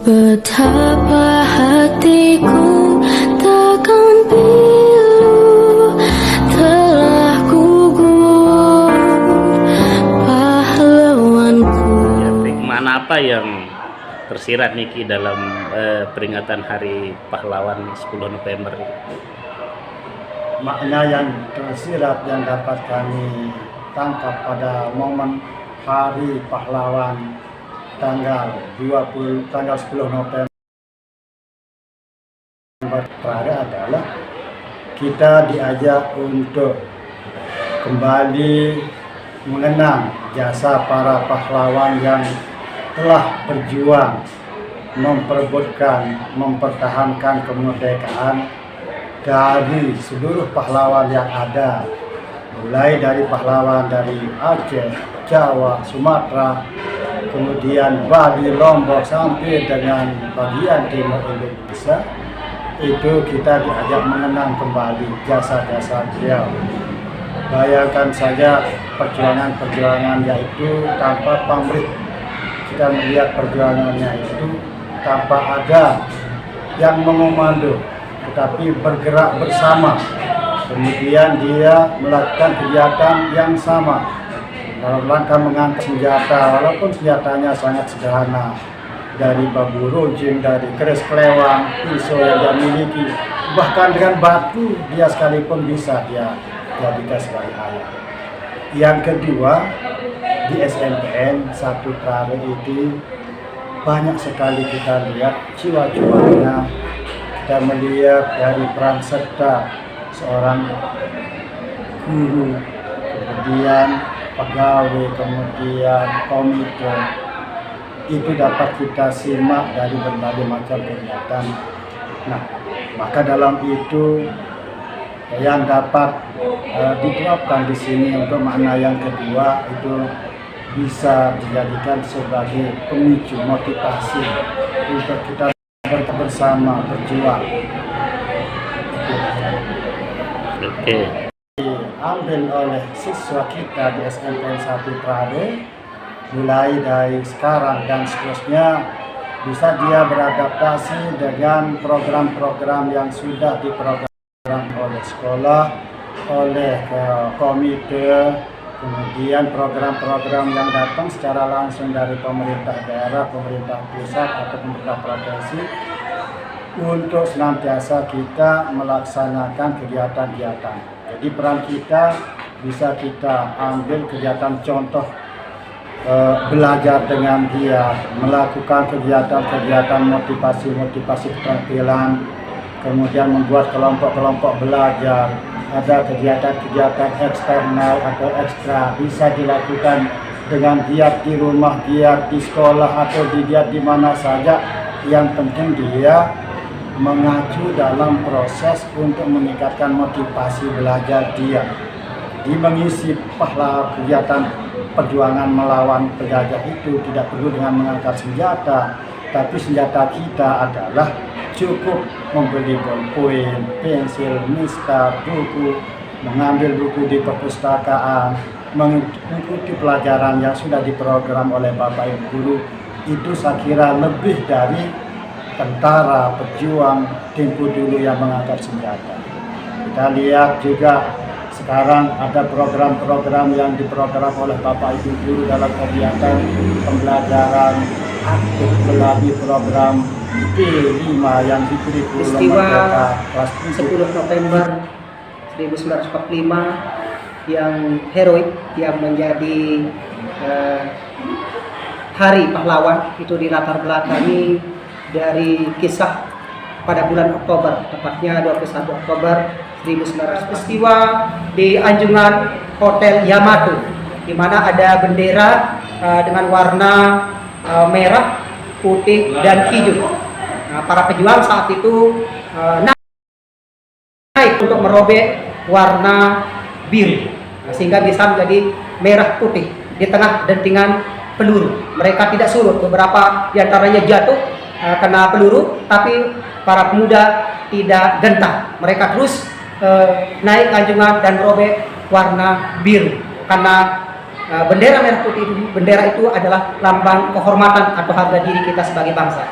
Betapa hatiku takkan pilu telah gugur pahlawanku. Makna apa yang tersirat Niki dalam peringatan Hari Pahlawan 10 November itu? Makna yang tersirat yang dapat kami tangkap pada momen Hari Pahlawan tanggal 10 November terakhir adalah kita diajak untuk kembali mengenang jasa para pahlawan yang telah berjuang memperebutkan, mempertahankan kemerdekaan dari seluruh pahlawan yang ada, mulai dari pahlawan dari Aceh, Jawa, Sumatera, kemudian Bali, Lombok, sampai dengan bagian timur Indonesia. Itu kita diajak mengenang kembali jasa-jasa beliau. Bayangkan saja perjuangan-perjuangan yaitu tanpa pamrih. Kita melihat perjuangannya itu tanpa ada yang mengomando, tetapi bergerak bersama. Kemudian dia melakukan kegiatan yang sama dalam rangka mengangkat senjata, walaupun senjatanya sangat sederhana, dari bambu runcing, dari keris kelewang, pisau yang dia miliki, bahkan dengan batu dia sekalipun bisa dia jadikan sebagai alat. Yang kedua, di SNPN 1 Trare itu banyak sekali kita lihat jiwa-jiwanya. Kita melihat dari peran serta seorang guru, kemudian pegawai, kemudian komite, itu dapat kita simak dari berbagai macam kegiatan. Nah, maka dalam itu yang dapat diterapkan di sini untuk makna yang kedua itu bisa dijadikan sebagai pemicu motivasi untuk kita bersama berjuang. Oke. Diambil oleh siswa kita di SNPN 1 Trare, mulai dari sekarang dan seterusnya bisa dia beradaptasi dengan program-program yang sudah diprogram oleh sekolah, oleh komite, kemudian program-program yang datang secara langsung dari pemerintah daerah, pemerintah pusat atau pemerintah provinsi, untuk senantiasa kita melaksanakan kegiatan-kegiatan. Jadi peran kita bisa kita ambil kegiatan contoh, belajar dengan giat, melakukan kegiatan-kegiatan motivasi keterampilan, kemudian membuat kelompok-kelompok belajar, ada kegiatan-kegiatan eksternal atau ekstra bisa dilakukan dengan giat di rumah, giat di sekolah atau giat di mana saja. Yang penting dia mengacu dalam proses untuk meningkatkan motivasi belajar dia. Di mengisi pahala kegiatan perjuangan melawan penjajah itu tidak perlu dengan mengangkat senjata, tapi senjata kita adalah cukup membeli bolpoin, pensil, mistar, buku, mengambil buku di perpustakaan, mengikuti pelajaran yang sudah diprogram oleh Bapak Ibu guru. Itu saya kira lebih dari tentara, pejuang tempo dulu yang mengangkat senjata. Kita lihat juga sekarang ada program-program yang diprogram oleh Bapak Ibu guru dalam kegiatan pembelajaran aktif melalui program P5 yang diberi peristiwa kelas 10 November 1945 yang heroik, yang menjadi Hari Pahlawan, itu dilatar belakangi dari kisah pada bulan Oktober, tepatnya 21 Oktober 1900, peristiwa di Anjungan Hotel Yamato, di mana ada bendera dengan warna merah, putih, dan hijau. Nah, para pejuang saat itu naik untuk merobek warna biru, sehingga bisa menjadi merah putih di tengah dentingan peluru. Mereka tidak surut, beberapa diantaranya jatuh kena peluru, tapi para pemuda tidak gentar. Mereka terus naik anjungan dan merobek warna biru, karena bendera merah putih itu, bendera itu adalah lambang kehormatan atau harga diri kita sebagai bangsa.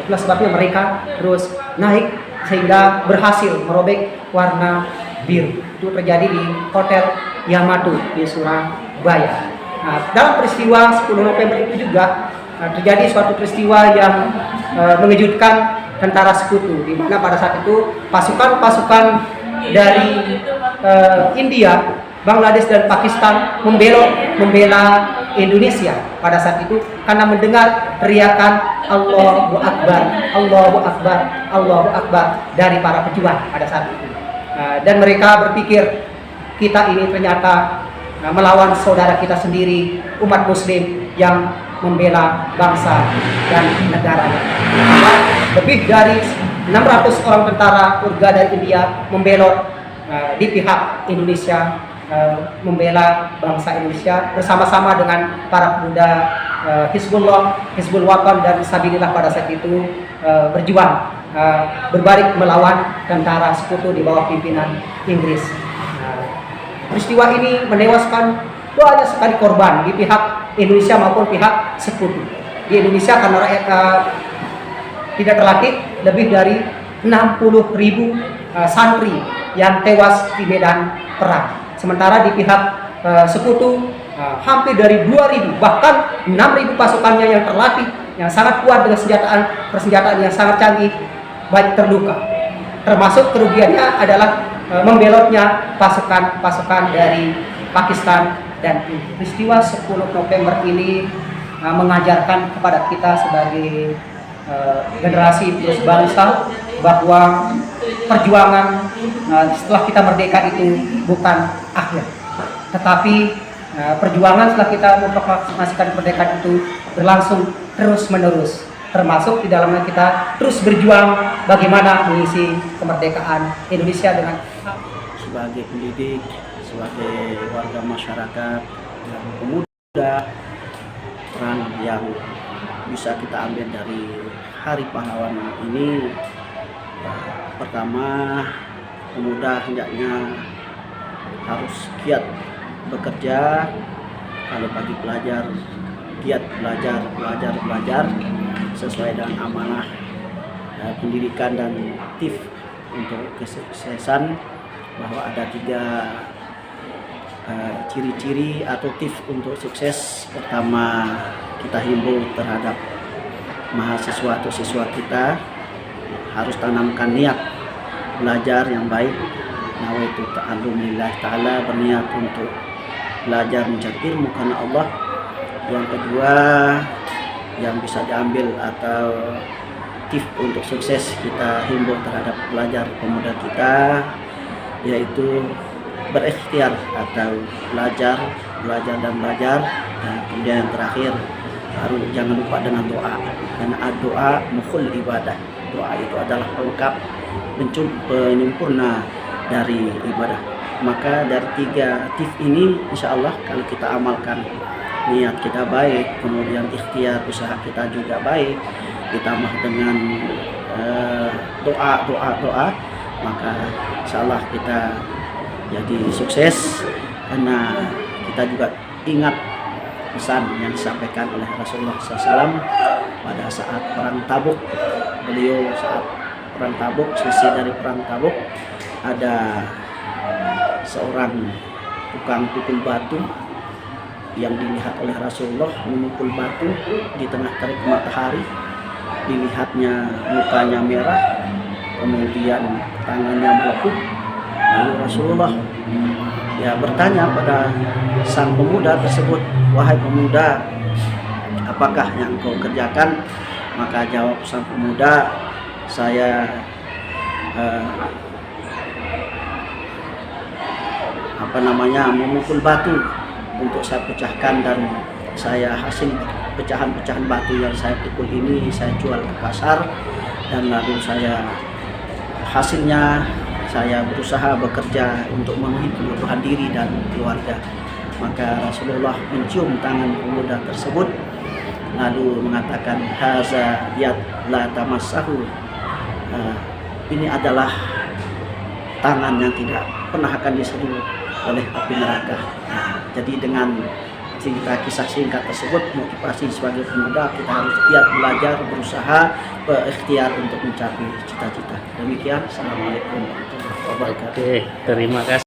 Itulah sebabnya mereka terus naik sehingga berhasil merobek warna biru. Itu terjadi di Hotel Yamato di Surabaya. Nah, dalam peristiwa 10 November itu juga terjadi suatu peristiwa yang mengejutkan tentara sekutu, di mana pada saat itu pasukan-pasukan dari India, Bangladesh dan Pakistan membela Indonesia pada saat itu karena mendengar teriakan Allahu Akbar, Allahu Akbar, Allahu Akbar dari para pejuang pada saat itu. Dan mereka berpikir kita ini ternyata melawan saudara kita sendiri, umat muslim yang membela bangsa dan negaranya. Lebih dari 600 orang tentara Urga dari India membelot di pihak Indonesia, membela bangsa Indonesia bersama-sama dengan para pemuda Hizbullah, Hizbul Watan dan Sabilillah pada saat itu berjuang berbalik melawan tentara sekutu di bawah pimpinan Inggris. Peristiwa ini menewaskan banyak sekali korban di pihak Indonesia maupun pihak sekutu. Di Indonesia karena rakyat tidak terlatih, lebih dari 60.000 santri yang tewas di medan perang. Sementara di pihak sekutu hampir dari 2.000 bahkan 6.000 pasukannya yang terlatih, yang sangat kuat dengan persenjataan yang sangat canggih, banyak terluka. Termasuk kerugiannya adalah membelotnya pasukan dari Pakistan dan peristiwa 10 November ini mengajarkan kepada kita sebagai generasi penerus bangsa bahwa perjuangan setelah kita merdeka itu bukan akhir, tetapi perjuangan setelah kita memproklamasikan kemerdekaan itu berlangsung terus-menerus, termasuk di dalamnya kita terus berjuang bagaimana mengisi kemerdekaan Indonesia dengan sebagai pendidik, sebagai warga masyarakat yang pemuda, peran yang bisa kita ambil dari Hari Pahlawan ini, pertama, pemuda hendaknya harus giat bekerja. Kalau bagi pelajar, giat belajar sesuai dengan amanah pendidikan dan tips untuk kesuksesan, bahwa ada 3 ciri-ciri atau tips untuk sukses. Pertama, kita himbau terhadap mahasiswa atau siswa kita harus tanamkan niat belajar yang baik. Nawaitu ta'allum lillahi ta'ala, berniat untuk belajar mencari ilmu karena Allah. Yang kedua yang bisa diambil atau tips untuk sukses kita himbau terhadap pelajar pemuda kita, yaitu berikhtiar atau belajar. Dan kemudian yang terakhir, harus jangan lupa dengan doa, karena doa mukhul ibadah. Doa itu adalah pelengkap, penyempurna dari ibadah. Maka dari 3 tips ini insya Allah kalau kita amalkan, niat kita baik, kemudian ikhtiar usaha kita juga baik, ditambah dengan doa, maka insya Allah kita jadi sukses. Karena kita juga ingat pesan yang disampaikan oleh Rasulullah SAW pada saat perang Tabuk. Beliau saat perang Tabuk, sisi dari perang Tabuk, ada seorang tukang pukul batu yang dilihat oleh Rasulullah memukul batu di tengah terik matahari. Dilihatnya mukanya merah, kemudian tangannya melepuh. Lalu Rasulullah bertanya pada sang pemuda tersebut, "Wahai pemuda, apakah yang kau kerjakan?" Maka jawab sang pemuda, "Saya memukul batu untuk saya pecahkan, dan saya hasil pecahan-pecahan batu yang saya pukul ini saya jual ke pasar, dan lalu hasilnya saya berusaha bekerja untuk memenuhi kebutuhan diri dan keluarga." Maka Rasulullah mencium tangan pemuda tersebut lalu mengatakan, "Haza yad la tamassahu." Ini adalah tangan yang tidak pernah akan disentuh oleh api neraka. Jadi dengan cerita kisah singkat tersebut motivasi sebagai pemuda kita harus giat belajar, berusaha, berikhtiar untuk mencapai cita-cita. Demikian, assalamualaikum warahmatullahi wabarakatuh. Oke, terima kasih.